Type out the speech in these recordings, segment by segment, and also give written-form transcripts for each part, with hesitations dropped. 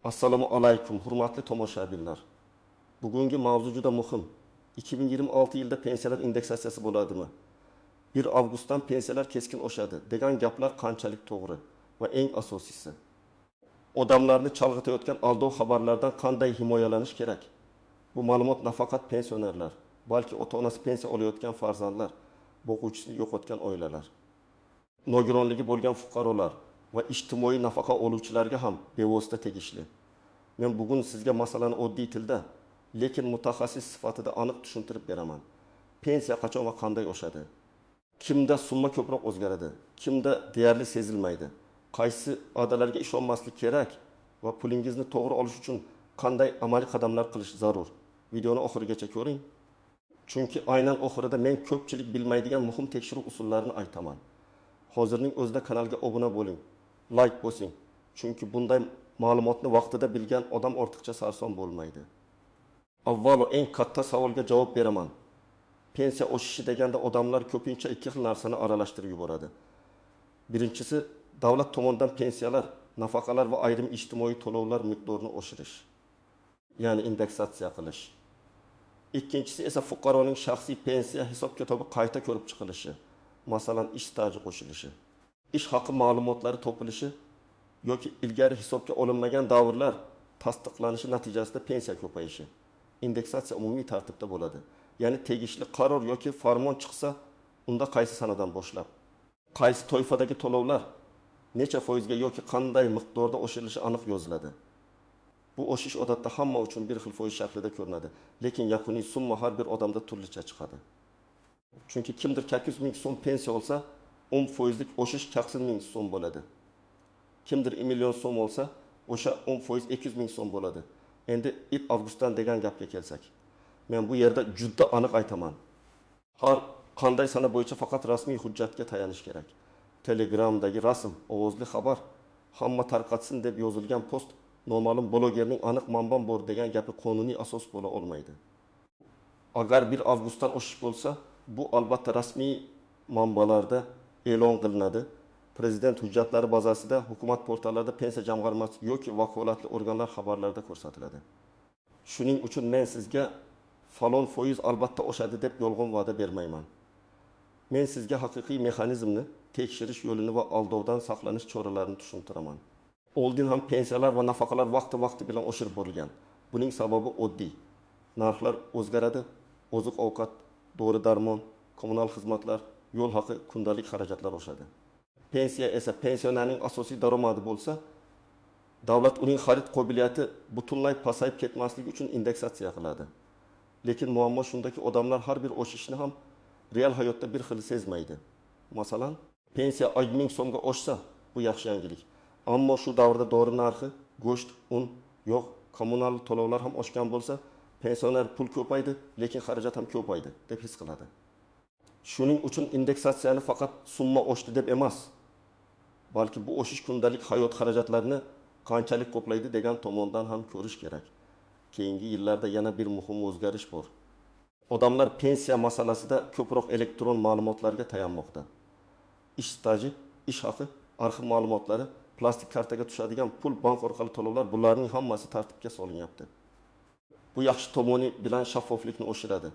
Assalomu alaykum, hurmatli tomoshabinlar. Bugungi mavzu juda muhim. 2026 yilda pensiyalar indeksatsiyasi bo'ladimi? 1 avgustdan pensiyalar keskin oshadi degan gaplar qanchalik to'g'ri va eng asosiysi, odamlarni chalg'itayotgan aldov xabarlardan qanday himoyalanish kerak? Bu ma'lumot nafaqat pensionerlar, balki ota-onasi pensiya olayotgan farzandlar, o'quvchisini yo'qotgan oilalar, nogironligi bo'lgan fuqarolar va ijtimoiy nafaqa oluvchilarga ham bevosita tegishli. Men bugun sizga masalani oddiy tilda, lekin mutaxassis sifatida aniq tushuntirib beraman. Pensiya qachon va qanday oshadi? Kimda summa ko'proq o'zgaradi? Kimda deyarli sezilmaydi? Qaysi va'dalarga ishonmaslik kerak va pulingizni to'g'ri olish uchun qanday amaliy qadamlar qilish zarur? Videoni oxirigacha ko'ring. Chunki aynan oxirida men ko'pchilik bilmaydigan muhim tekshiruv usullarini aytaman. Hozirning o'zida kanalga obuna bo'ling, like bosing. Chunki bunday ma'lumotni vaqtida bilgan odam ortiqcha sarson bo'lmaydi. Avvalo eng katta savolga javob beraman. Pensiya oshishi deganda odamlar ko'pincha ikki xil narsani aralashtirib yuboradi. Birinchisi, davlat tomonidan pensiyalar, nafaqalar va ayrim ijtimoiy to'lovlar miqdorini oshirish, ya'ni indeksatsiya qilish. Ikkinchisi esa fuqaroning shaxsiy pensiya hisob-kitobi qayta ko'rib chiqilishi, masalan, ish staji qo'shilishi, ish haqi ma'lumotlari topilishi yoki ilgari hisobga olinmagan davrlar tasdiqlanishi natijasida pensiya ko'payishi. Indeksatsiya umumiy tartibda bo'ladi. Ya'ni tegishli qaror yoki farmon chiqsa, unda qaysi sanadan boshlab, qaysi toifadagi to'lovlar necha foizga yoki qanday miqdorda oshirilishi aniq yoziladi. Bu oshish odatda hamma uchun bir xil foiz shaklida ko'rinadi, lekin yakuniy summa har bir odamda turlicha chiqadi. Chunki kimdir 200 ming so'm pensiya olsa, 10% oshish 200 ming so'm bo'ladi. Kimdir 1 million so'm olsa, o'sha 10% 200 ming so'm bo'ladi. Endi 1 avgustdan degan gapga kelsak, men bu yerda juda aniq aytaman. Har qanday sana bo'yicha faqat rasmiy hujjatga tayanish kerak. Telegramdagi rasm, ovozli xabar, hamma tarqatsin deb yozilgan post noma'lum blogerning aniq manbam bor degan gapi qonuniy asos bo'la olmaydi. Agar 1 avgustdan oshish bo'lsa, bu albatta rasmiy manbalarda e'lon qilinadi. Prezident hujjatlari bazasida hukumat portallarida pensiya jamg'armasi yoki vakolatli organlar xabarlarida ko'rsatiladi. Shuning uchun men sizga falon foiz albatta oshadi deb yolg'on va'da bermayman. Men sizga haqiqiy mexanizmni, tekshirish yo'lini va aldovdan saqlanish choralarini tushuntiraman. Oldin ham pensiyalar va nafaqalar vaqti bilan oshirib borilgan. Buning sababi oddiy. Narxlar o'zgaradi, oziq-ovqat, dori-darmon, kommunal xizmatlar, yo'l haqi, kundalik xarajatlar oshadi. Pensiya esa pensionerning asosiy daromadi bo'lsa, davlat uning xarid qobiliyati butunlay pasayib ketmasligi uchun indeksatsiya qiladi. Lekin muammo shundaki, odamlar har bir oshishni ham real hayotda bir xil sezmaydi. Masalan, pensiya 1000 so'mga oshsa, bu yaxshi yangilik. Ammo shu davrda dori narxi, go'sht, un, yog', kommunal to'lovlar ham oshgan bo'lsa, pensioner pul ko'paydi, lekin xarajat ham ko'paydi deb his qiladi. Shuning uchun indeksatsiyani faqat summa oshdi deb emas, balki bu oshish kundalik hayot xarajatlarini qanchalik qoplaydi degan tomondan ham ko'rish kerak. Keyingi yillarda yana bir muhim o'zgarish bor. Odamlar pensiya masalasida ko'proq elektron ma'lumotlarga tayanmoqda. Ish staji, ish haqi, arxiv ma'lumotlari, plastik kartaga tushadigan pul, bank orqali to'lovlar, bularning hammasi tartibga solinyapti. Bu yaxshi tomoni bilan shaffoflikni oshiradi.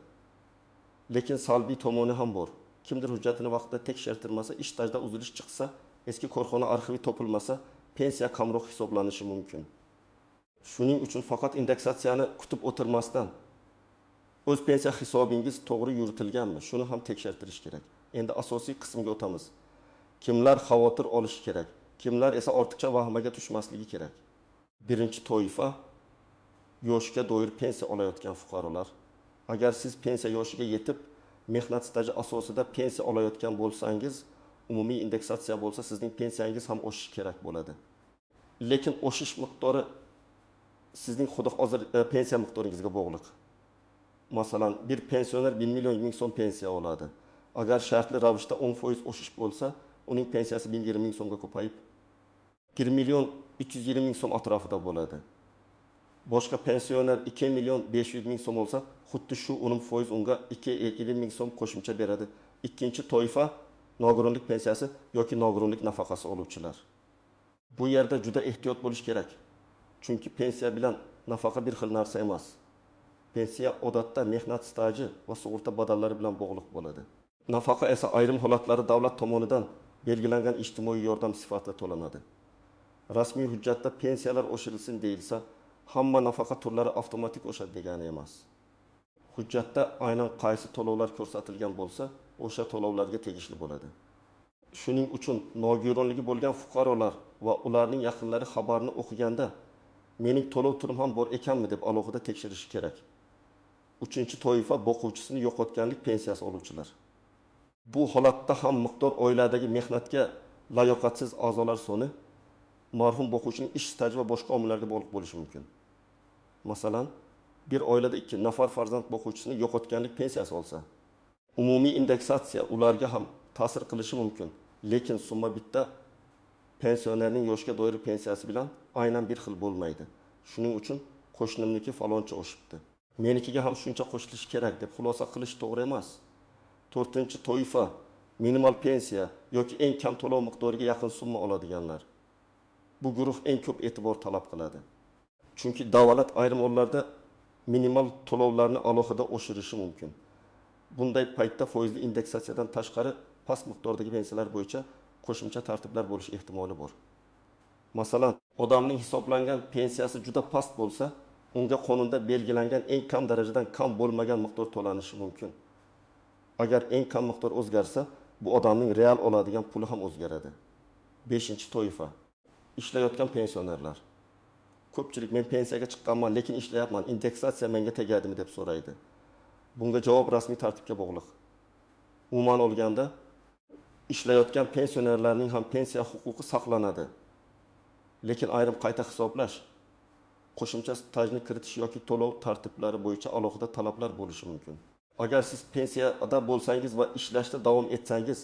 Lekin salbiy tomoni ham bor. Kimdir hujjatini vaqtida tekshirtirmasa, ish stajda uzilish chiqsa, eski korxona arxivi topilmasa, pensiya kamroq hisoblanishi mumkin. Shuning uchun faqat indeksatsiyani kutib o'tirmasdan, o'z pensiya hisobingiz to'g'ri yuritilganmi, shuni ham tekshirtirish kerak. Endi asosiy qismga o'tamiz. Kimlar xavotir olishi kerak, kimlar esa ortiqcha vahimaga tushmasligi kerak. Birinchi toifa, yoshga doir pensiya olayotgan fuqarolar. Agar siz pensiya yoshiga yetib, mehnat staji asosida pensiya olayotgan bo'lsangiz, umumiy indeksatsiya bo'lsa, sizning pensiyangiz ham oshishi kerak bo'ladi. Lekin oshish miqdori sizning hozir pensiya miqdoringizga bog'liq. Masalan, bir pensioner 1 million ming so'm pensiya oladi. Agar shartli ravishda 10% oshish bo'lsa, uning pensiyasi 120 ming so'mga ko'payib 1 million 320 ming so'm atrofida bo'ladi. Boshqa pensioner 2 million 500 ming so'm olsa, xuddi shu 10% unga 220 ming so'm qo'shimcha beradi. Ikkinchi toifa nogironlik pensiyasi yoki nogironlik nafaqasi oluvchilar. Bu yerda juda ehtiyot bo'lish kerak. Chunki pensiya bilan nafaqa bir xil narsa emas. Pensiya odatda mehnat staji va sug'urta badallari bilan bog'liq bo'ladi. Nafaqa esa ayrim holatlarda davlat tomonidan belgilangan ijtimoiy yordam sifatida to'lanadi. Rasmiy hujjatda pensiyalar oshirilsin deyilsa, hamma nafaqa turlari avtomatik oshadi degani emas. Hujjatda aynan qaysi to'lovlar ko'rsatilgan bo'lsa, o'sha to'lovlarga tegishli bo'ladi. Shuning uchun nogironligi bo'lgan fuqarolar va ularning yaqinlari xabarni o'qiganda mening to'lov turim ham bor ekanmi deb alohida tekshirishi kerak. Uchinchi toifa boquvchisini yo'qotganlik pensiyasi oluvchilar. Bu holatda ham miqdor oiladagi mehnatga layoqatsiz a'zolar soni marhum boquvchining ish staji va boshqa omillarga bog'liq bo'lishi mumkin. Masalan, bir oilada 2 nafar farzand boquvchisini yo'qotganlik pensiyasi olsa, umumiy indeksatsiya ularga ham ta'sir qilishi mumkin, lekin summa bitta pensionerning yoshga doir pensiyasi bilan aynan bir xil bo'lmaydi. Shuning uchun qo'shnimniki faloncha oshibdi, menikiga ham shuncha qo'shilishi kerak deb xulosa qilish to'g'ri emas. 4-toifa minimal pensiya yoki eng kam to'lov miqdoriga yaqin summa oladiganlar. Bu guruh eng ko'p e'tibor talab qiladi. Chunki davlat ayrim hollarda minimal to'lovlarni alohida oshirishi mumkin. Bunday paytda foizli indeksatsiyadan tashqari past miqdordagi pensiyalar bo'yicha qo'shimcha tartiblar bo'lish ehtimoli bor. Masalan, odamning hisoblangan pensiyasi juda past bo'lsa, unga qonunda belgilangan eng kam darajadan kam bo'lmagan miqdor to'lanishi mumkin. Agar eng kam miqdor o'zgarsa, bu odamning real oladigan puli ham o'zgaradi. 5-toifa ishlayotgan pensionerlar. Ko'pchilik men pensiyaga chiqqanman, lekin ishlayapman, indeksatsiya menga tegadimi deb so'raydi. Bunga javob rasmiy tartibga bog'liq. Umuman olganda, ishlayotgan pensionerlarning ham pensiya huquqi saqlanadi. Lekin ayrim qayta hisoblash, qo'shimcha stajni kiritish yoki to'lov tartiblari bo'yicha alohida talablar bo'lishi mumkin. Agar siz pensiyada bo'lsangiz va ishlashda davom etsangiz,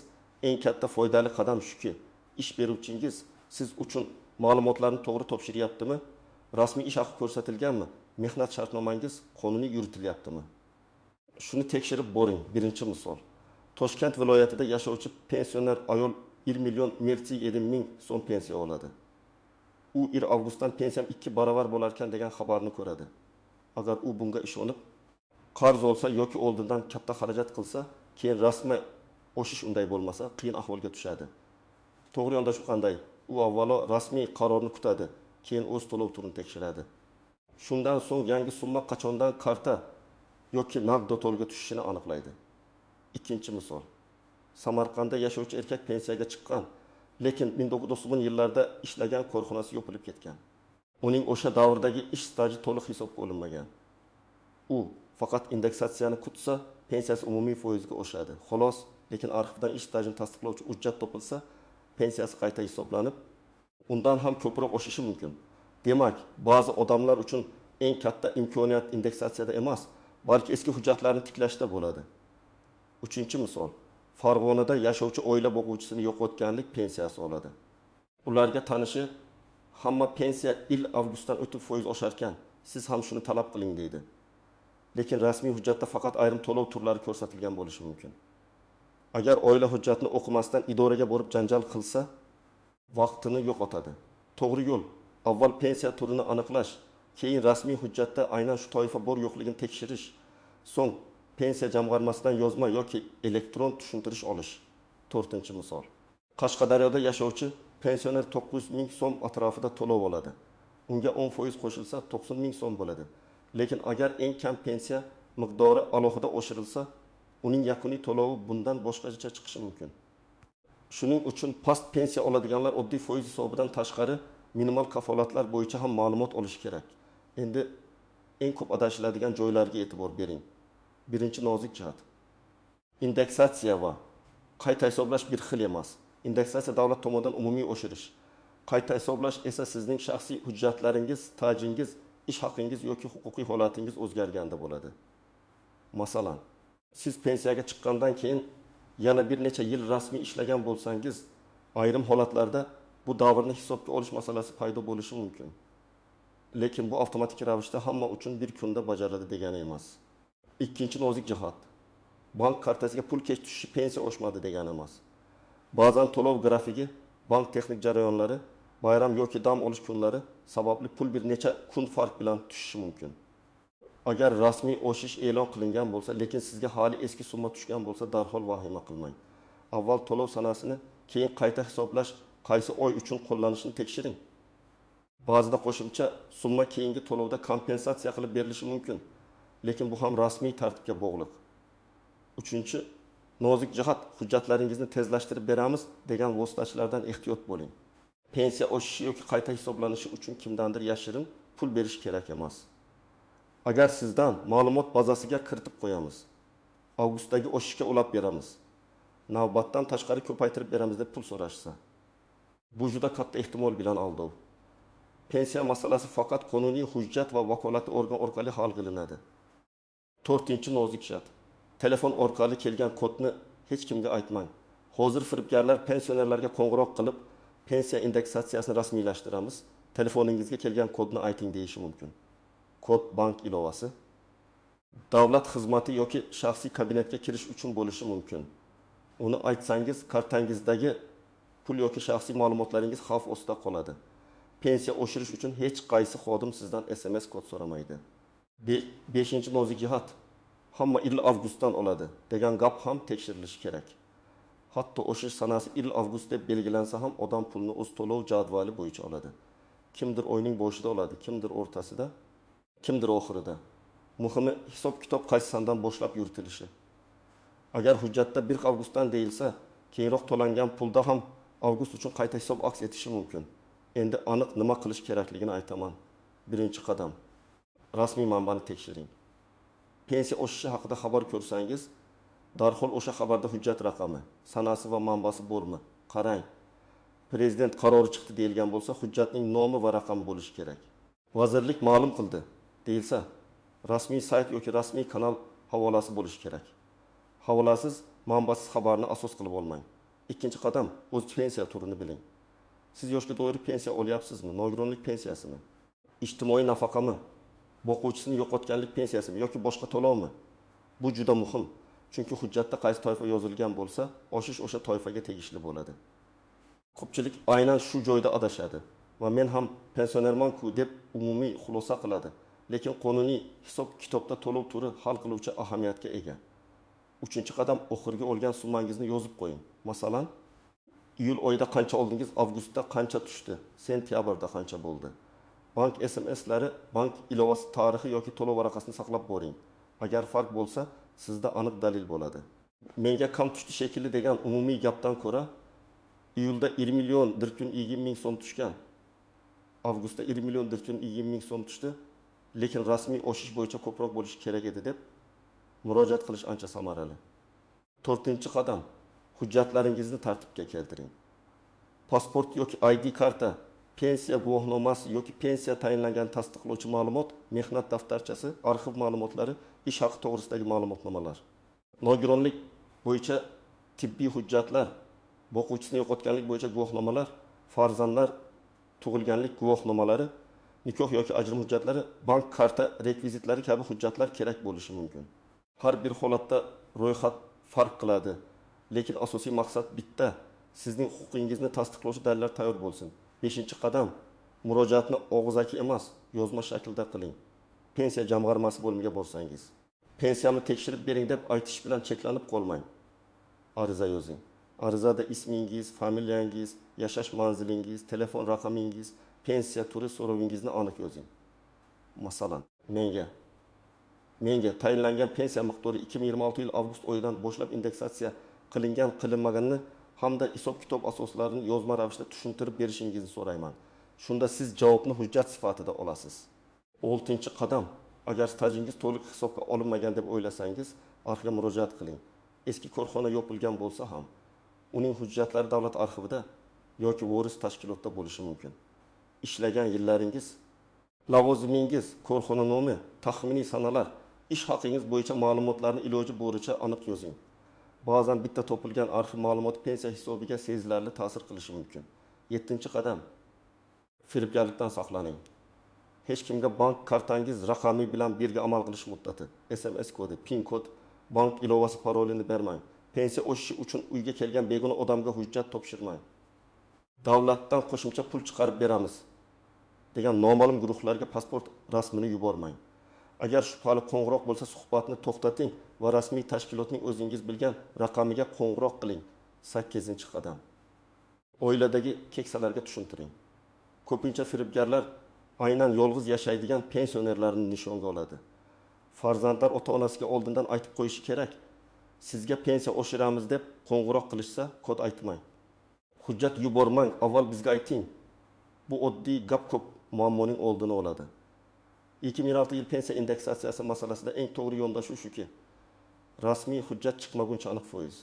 eng katta foydali qadam shuki, ish beruvchingiz siz uchun ma'lumotlarni to'g'ri topshiryaptimi? Rasmiy ish haqi ko'rsatilganmi? Mehnat shartnomangiz qonuniy yuritilyaptimi? Shuni tekshirib boring. Birinchi misol. Toshkent viloyatida yashovchi pensioner ayol 1.077 ming so'm pensiya oladi. U 1 avgustdan pensiyam 2 barobar bo'lar ekan degan xabarni ko'radi. Agar u bunga ishonib qarz olsa yoki oldindan katta xarajat qilsa, keyin rasmiy o'shish unday bo'lmasa, qiyin ahvolga tushadi. To'g'ri yondashuv qanday? U avvalo rasmiy qarorni kutadi, keyin o'z to'lov turini tekshiradi. Shundan so'ng yangi summa qachondan karta yoki naqd to'lga tushishini aniqlaydi. Ikkinchi misol. Samarqandda yashovchi erkak pensiyaga chiqqan, lekin 1990 yillarda ishlagan korxonasi yopilib ketgan. Uning o'sha davrdagi ish staji to'liq hisobga olinmagan. U faqat indeksatsiyani kutsa, pensiyasi umumiy foizga oshadi. Xolos, lekin arxivdan ish stajini tasdiqlovchi hujjat topilsa, pensiyasi qayta hisoblanib, undan ham ko'proq oshishi mumkin. Demak, ba'zi odamlar uchun eng katta imkoniyat indeksatsiyada emas, balki eski hujjatlarni tiklashda bo'ladi. Uchinchi misol. Farg'onada yashovchi oila boquvchisini yo'qotganlik pensiyasi oladi. Ularga tanishi hamma pensiya 1 avgustdan o'tib foiz oshar ekan, siz ham shuni talab qiling deydi. Lekin rasmiy hujjatda faqat ayrim to'lov turlari ko'rsatilgan bo'lishi mumkin. Agar oila hujjatni o'qimasdan idoraga borib janjal qilsa, vaqtini yo'qotadi. To'g'ri yo'l, avval pensiya turini aniqlash, keyin rasmiy hujjatda aynan shu toifa bor yo'qligini tekshirish, so'ng pensiya jamg'armasidan yozma yoki elektron tushuntirish olish. 4-misol. Qashqadaryoda yashovchi pensioner 900 ming so'm atrofida to'lov oladi. Unga 10% qo'shilsa 90 ming so'm bo'ladi. Lekin agar eng kam pensiya miqdori alohida oshirilsa, uning yakuniy to'lovi bundan boshqacha chiqishi mumkin. Shuning uchun past pensiya oladiganlar oddiy foiz hisobidan tashqari minimal kafolatlar bo'yicha ham ma'lumot olish kerak. Endi eng ko'p adashiladigan joylarga e'tibor bering. Birinchi nozik jihat. Indeksatsiya va qayta hisoblash bir xil emas. Indeksatsiya davlat tomonidan umumiy oshirish. Qayta hisoblash esa sizning shaxsiy hujjatlaringiz, stajingiz, ish haqingiz yoki huquqiy holatingiz o'zgarganda bo'ladi. Masalan, siz pensiyaga chiqqandan keyin yana bir necha yil rasmiy ishlagan bo'lsangiz, ayrim holatlarda bu davrni hisobga olish masalasi paydo bo'lishi mumkin. Lekin bu avtomatik ravishda hamma uchun bir kunda bajariladi degani emas. Ikkinchi nozik jihat. Bank kartasiga pul kech tushishi pensiya oshmadi degani emas. Ba'zan to'lov grafigi, bank texnik jarayonlari bayram yoki dam olish kunlari sababli pul bir necha kun farq bilan tushishi mumkin. Agar rasmiy oshish e'lon qilingan bo'lsa, lekin sizga hali eski summa tushgan bo'lsa, darhol vahima qilmang. Avval to'lov sanasini, keyin qayta hisoblash qaysi oy uchun qo'llanishini tekshiring. Ba'zida qo'shimcha summa keyingi to'lovda kompensatsiya qilib berilishi mumkin, lekin bu ham rasmiy tartibga bog'liq. 3. Nozik jihat, hujjatlaringizni tezlashtirib beramiz degan vositachilardan ehtiyot bo'ling. Pensiya oshishi yoki qayta hisoblanishi uchun kimdandir yashirin pul berish kerak emas. Agar sizdan ma'lumot bazasiga kiritib qo'yamiz, avgustdagi oshishga ulab beramiz, navbatdan tashqari ko'paytirib beramiz deb pul so'rashsa, bu juda katta ehtimol bilan aldov. Pensiya masalasi faqat qonuniy hujjat va vakolatli organ orqali hal qilinadi. 4. Nozik jihat. Telefon orqali kelgan kodni hech kimga aytmang. Hozir firibgarlar pensionerlarga qo'ng'iroq qilib, pensiya indeksatsiyasini rasmiylashtiramiz, telefoningizga kelgan kodni ayting deyishi mumkin. Kod bank ilovasi, davlat xizmati yoki shaxsiy kabinetga kirish uchun bo'lishi mumkin. Uni aytsangiz, kartangizdagi pul yoki shaxsiy ma'lumotlaringiz xavf ostida qoladi. Pensiya oshirish uchun hech qaysi xodim sizdan SMS kod so'ramaydi. 5. Nozik jihat. Hamma yil avgustdan oladi degan gap ham tekshirilishi kerak. Hatto oshish sanasi yil avgust deb belgilansa ham odam pulni o'z to'lov jadvali bo'yicha oladi. Kimdir oyning boshida oladi, kimdir o'rtasida, kimdir oxirida. Muhimi hisob-kitob qaysi sandan boshlab yuritilishi. Agar hujjatda 1 avgustdan deyilsa, keyinroq to'langan pulda ham avgust uchun qayta hisob aks etishi mumkin. Endi aniq nima qilish kerakligini aytaman. 1. qadam. Rasmiy manbani tekshiring. Pensiya oshishi haqida xabar ko'rsangiz, darhol o'sha xabarda hujjat raqami, sanasi va manbasi bormi? Qarang. Prezident qarori chiqdi deyilgan bo'lsa, hujjatning nomi va raqami bo'lishi kerak. Vazirlik ma'lum qildi deyilsa, rasmiy sayt yoki rasmiy kanal havolasi bo'lishi kerak. Havolasiz, manbasiz xabarni asos qilib olmang. 2. qadam, o'z pensiya turini biling. Siz yoshga do'yib pensiya olyapsizmi? Nogironlik pensiyasimi? Ijtimoiy nafaqami? Boquvchisini yo'qotganlik pensiyasimi yoki boshqa to'lovmi? Bu juda muhim. Chunki hujjatda qaysi toifa yozilgan bo'lsa, oshish o'sha toifaga tegishli bo'ladi. Ko'pchilik aynan shu joyda adashadi va men ham pensionerman-ku deb umumiy xulosa qiladi. Lekin qonuniy hisob-kitobda to'lov turi hal qiluvchi ahamiyatga ega. 3. qadam, oxirgi olgan summangizni yozib qo'ying. Masalan, iyul oyida qancha oldingiz, avgustda qancha tushdi, sentyabrda qancha bo'ldi. Bank SMS'lari, bank ilovasi tarixi yoki to'lov varaqasini saqlab boring. Agar farq bo'lsa, sizda aniq dalil bo'ladi. Menga kam tushdi shekilli degan umumiy gapdan ko'ra, iyulda 20 ming so'm tushgan, avgustda 20 ming so'm tushdi, lekin rasmiy oshish bo'yicha ko'proq bo'lishi kerak edi deb murojaat qilish ancha samarali. 4. qadam, hujjatlaringizni tartibga keltiring. Pasport yoki ID karta, pensiya guvohnomasi yoki pensiya tayinlangan tasdiqlovchi ma'lumot, mehnat daftarchasi, arxiv ma'lumotlari, ish haqi to'g'risidagi ma'lumotnomalar. Nogironlik bo'yicha tibbiy hujjatlar, boquvchisini yo'qotganlik bo'yicha guvohnomalar, farzandlar tug'ilganlik guvohnomalari, nikoh yoki ajrim hujjatlari, bank karta rekvizitlari kabi hujjatlar kerak bo'lishi mumkin. Har bir holatda ro'yxat farq qiladi, lekin asosiy maqsad bitta: sizning huquqingizni tasdiqlovchi dalillar tayyor bo'lsin. 5. qadam, murojaatni og'zaki emas, yozma shaklda qiling. Pensiya jamg'armasi bo'limiga borsangiz, pensiyamni tekshirib bering deb aytish bilan cheklanib qolmang. Ariza yozing. Arizada ismingiz, familiyangiz, yashash manzilingiz, telefon raqamingiz, pensiya turi so'rovingizni aniq yozing. Masalan, menga tayinlangan pensiya miqdori 2026 yil avgust oyidan boshlab indeksatsiya qilinmaganini hamda hisob-kitob asoslarini yozma ravishda tushuntirib berishingizni so'rayman. Shunda siz javobni hujjat sifatida olasiz. 6. qadam, agar stajingiz to'liq hisobga olinmagan deb o'ylasangiz, arxivga murojaat qiling. Eski korxona yopilgan bo'lsa ham, uning hujjatlari davlat arxivida yoki voris tashkilotda bo'lishi mumkin. Ishlagan yillaringiz, lavozimingiz, korxona nomi, taxminiy sanalar, ish haqingiz bo'yicha ma'lumotlarni iloji boricha aniq yozing. Ba'zan bitta topilgan arxiv ma'lumoti pensiya hisobiga sezilarli ta'sir qilishi mumkin. 7. qadam, firibgarlikdan saqlaning. Hech kimga bank kartangiz raqami bilan birga amal qilish muddati, SMS kodi, PIN kod, bank ilovasi parolini bermang. Pensiya oshishi uchun uyga kelgan begona odamga hujjat topshirmang. Davlatdan qo'shimcha pul chiqarib beramiz degan noma'lum guruhlarga pasport rasmini yubormang. Agar shubhali qo'ng'iroq bo'lsa, suhbatni to'xtating va rasmiy tashkilotning o'zingiz bilgan raqamiga qo'ng'iroq qiling. 8-qadam. Oiladagi keksalarga tushuntiring. Ko'pincha firibgarlar aynan yolg'iz yashaydigan pensionerlarni nishonga oladi. Farzandlar ota-onasiga oldindan aytib qo'yishi kerak. Sizga pensiya oshiramiz deb qo'ng'iroq qilishsa, kod aytmang. Hujjat yubormang, avval bizga ayting. Bu oddiy gap ko'p muammoning oldini oladi. 2006 yil pensiya indeksatsiyasi masalasida eng to'g'ri yondashuv shuki, rasmiy hujjat chiqmaguncha aniq foiz,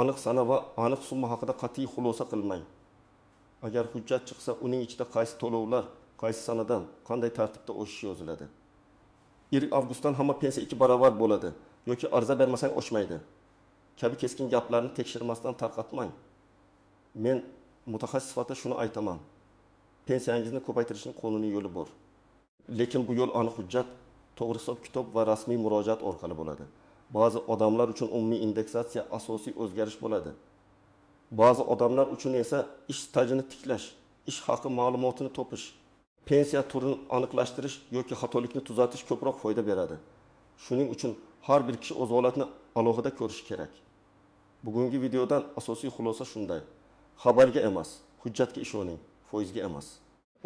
aniq sana va aniq summa haqida qat'iy xulosa qilmang. Agar hujjat chiqsa, uning ichida qaysi to'lovlar, qaysi sanadan, qanday tartibda oshishi yoziladi. 1 avgustdan hamma pensiya 2 barobar bo'ladi yoki ariza bermasang oshmaydi kabi keskin gaplarni tekshirmasdan tarqatmang. Men mutaxassis sifatida shuni aytaman. Pensiyangizni ko'paytirishning qonuniy yo'li bor. Lekin bu yo'l aniq hujjat, to'g'ri hisob-kitob va rasmiy murojaat orqali bo'ladi. Ba'zi odamlar uchun umumiy indeksatsiya asosiy o'zgarish bo'ladi. Ba'zi odamlar uchun esa ish stajini tiklash, ish haqi ma'lumotini topish, pensiya turini aniqlashtirish yoki xatolikni tuzatish ko'proq foyda beradi. Shuning uchun har bir kishi o'z holatini alohida ko'rishi kerak. Bugungi videodan asosiy xulosa shunday. Xabarga emas, hujjatga ishoning, foizga emas.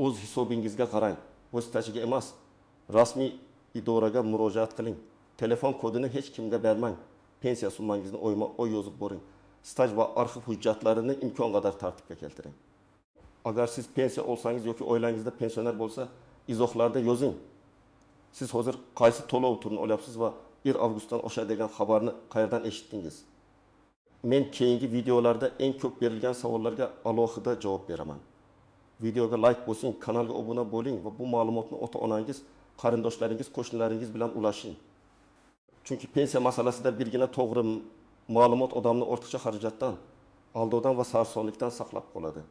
O'z hisobingizga qarang, vositachiga emas. Rasmiy idoraga murojaat qiling. Telefon kodini hech kimga bermang. Pensiya summangizni oyma-oy yozib boring. Staj va arxiv hujjatlarini imkon qadar tartibga keltiring. Agar siz pensiya olsangiz yoki oilangizda pensioner bo'lsa, izohlarda yozing. Siz hozir qaysi to'lov turini olyapsiz va 1 avgustdan oshadi degan xabarni qayerdan eshitdingiz? Men keyingi videolarda eng ko'p berilgan savollarga alohida javob beraman. Videoga like bosing, kanalga obuna bo'ling va bu ma'lumotni ota-onangiz, qarindoshlaringiz, qo'shnilaringiz bilan ulashing. Chunki pensiya masalasida birgina to'g'ri ma'lumot odamni ortiqcha xarajatdan, aldovdan va sarsonlikdan saqlab qoladi.